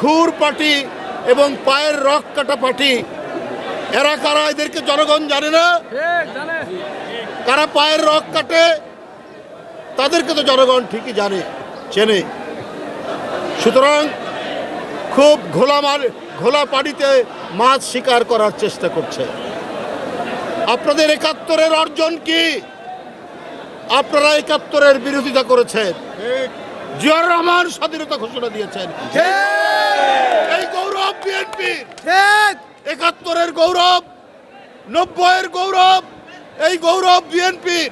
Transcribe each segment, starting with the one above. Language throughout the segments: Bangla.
খুর পার্টি এবং পায়ের রক কাটা পার্টি, এরা কারা এদেরকে জনগণ জানে না? কারা পায়ের রক কাটে তাদেরকে তো জনগণ ঠিকই জানে, চেনে। সুতরাং খুব ঘোলা পানিতে মাছ শিকার করার চেষ্টা করছে। আপনাদের ৭১-এর অর্জন কি? আপনারা ৭১-এর বিরোধিতা করেছেন। জিয়াউর রহমান স্বাধীনতা ঘোষণা দিয়েছেন। এই গৌরব বিএনপির, ৭১-এর গৌরব, ৯০-এর গৌরব, এই গৌরব বিএনপির।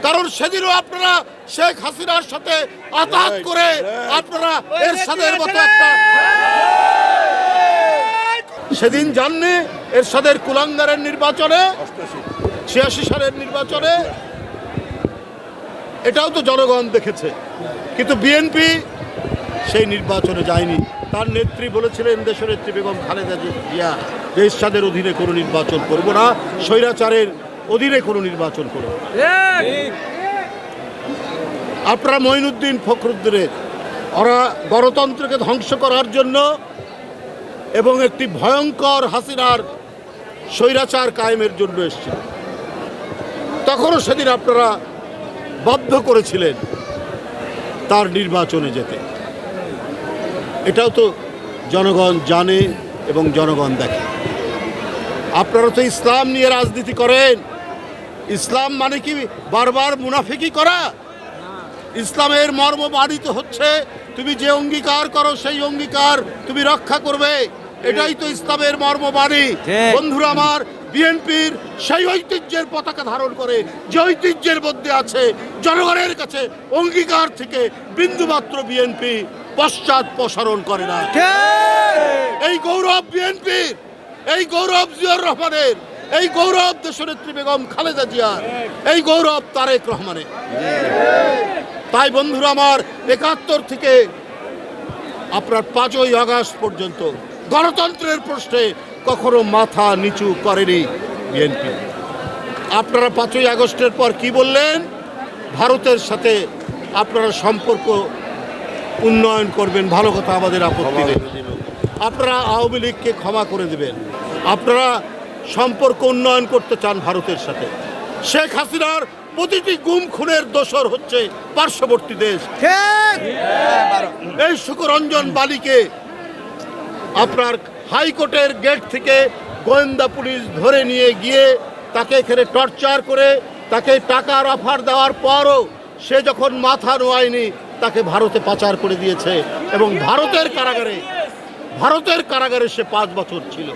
কারণ সেদিনও আপনারা শেখ হাসিনার সাথে আঘাত করে আপনারা এরশাদের মতো একটা, সেদিন জাননি এরশাদের কুলাঙ্গারের নির্বাচনে, ৮৬ সালের নির্বাচনে, এটাও তো জনগণ দেখেছে। কিন্তু বিএনপি সেই নির্বাচনে যায়নি। তার নেত্রী বলেছিলেন, দেশনেত্রী বেগম খালেদা জিয়া, যে এরশাদের অধীনে কোনো নির্বাচন করব না, স্বৈরাচারের অধীনে কোনো নির্বাচন করব। আপনারা মঈনুদ্দিন ফখরুদ্দিনের, ওরা গণতন্ত্রকে ধ্বংস করার জন্য এবং একটি ভয়ঙ্কর হাসিনার স্বৈরাচার কায়েমের জন্য এসেছিল। তখনও সেদিন আপনারা বাধ্য করেছিলেন তার নির্বাচনে যেতে। এটাও তো জনগণ জানে এবং জনগণ দেখে। আপনারা তো ইসলাম নিয়ে রাজনীতি করেন। ইসলাম মানে কি বারবার মুনাফিকি করা? ইসলামের মর্ম বাড়িত হচ্ছে তুমি যে অঙ্গীকার করো সেই অঙ্গীকার তুমি রক্ষা করবে, এটাই তো ইসলামের মর্মবাণী। বন্ধুরা আমার, বিএনপির সেই ঐতিহ্যের পতাকা ধারণ করে, যে ঐতিহ্যের মধ্যে আছে জনগণের কাছে অঙ্গীকার থেকে বিন্দুমাত্র বিএনপি পশ্চাৎপসরণ করে না। এই গৌরব বিএনপির, এই গৌরব জিয়াউর রহমানের, এই গৌরব দেশনেত্রী বেগম খালেদা জিয়ার, এই গৌরব তারেক রহমানের। তাই বন্ধুরা আমার, ৭১ থেকে আপনার ৫ই আগস্ট পর্যন্ত গণতন্ত্রের প্রশ্নে কখনো মাথা নিচু করেনি বিএনপি। আপনারা ৫ই আগস্টের পর কি বললেন? ভারতের সাথে আপনারা সম্পর্ক উন্নয়ন করবেন, ভালো কথা, আমাদের আপত্তি নেই। আপনারা আওয়ামী লীগকে ক্ষমা করে দেবেন। আপনারা সম্পর্ক উন্নয়ন করতে চান ভারতের সাথে। শেখ হাসিনার প্রতিটি গুম খুনের দোষর হচ্ছে পার্শ্ববর্তী দেশ। এই সুকরঞ্জন বালিকে আপনার হাইকোর্টের গেট থেকে গোয়েন্দা পুলিশ ধরে নিয়ে গিয়ে তাকে এখানে টর্চার করে তাকে টাকার অফার দেওয়ার পরও সে যখন মাথা নোয়ায়নি, তাকে ভারতে পাচার করে দিয়েছে এবং ভারতের কারাগারে সে ৫ বছর ছিল।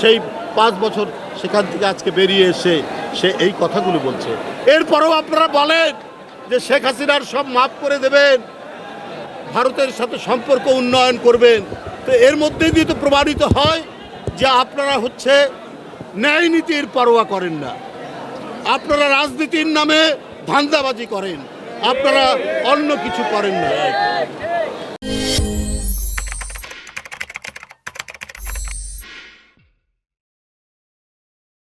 সেই ৫ বছর সেখান থেকে আজকে বেরিয়ে এসে সে এই কথাগুলো বলছে। এরপরেও আপনারা বলেন যে শেখ হাসিনার সব মাফ করে দেবেন, ভারতের সাথে সম্পর্ক উন্নয়ন করবেন। তো এর মধ্যে দিয়ে তো প্রমাণিত হয় যে আপনারা হচ্ছে ন্যায় নীতির পরোয়া করেন না। আপনারা রাজনীতির নামে ধান্দাবাজি করেন, আপনারা অন্য কিছু করেন না।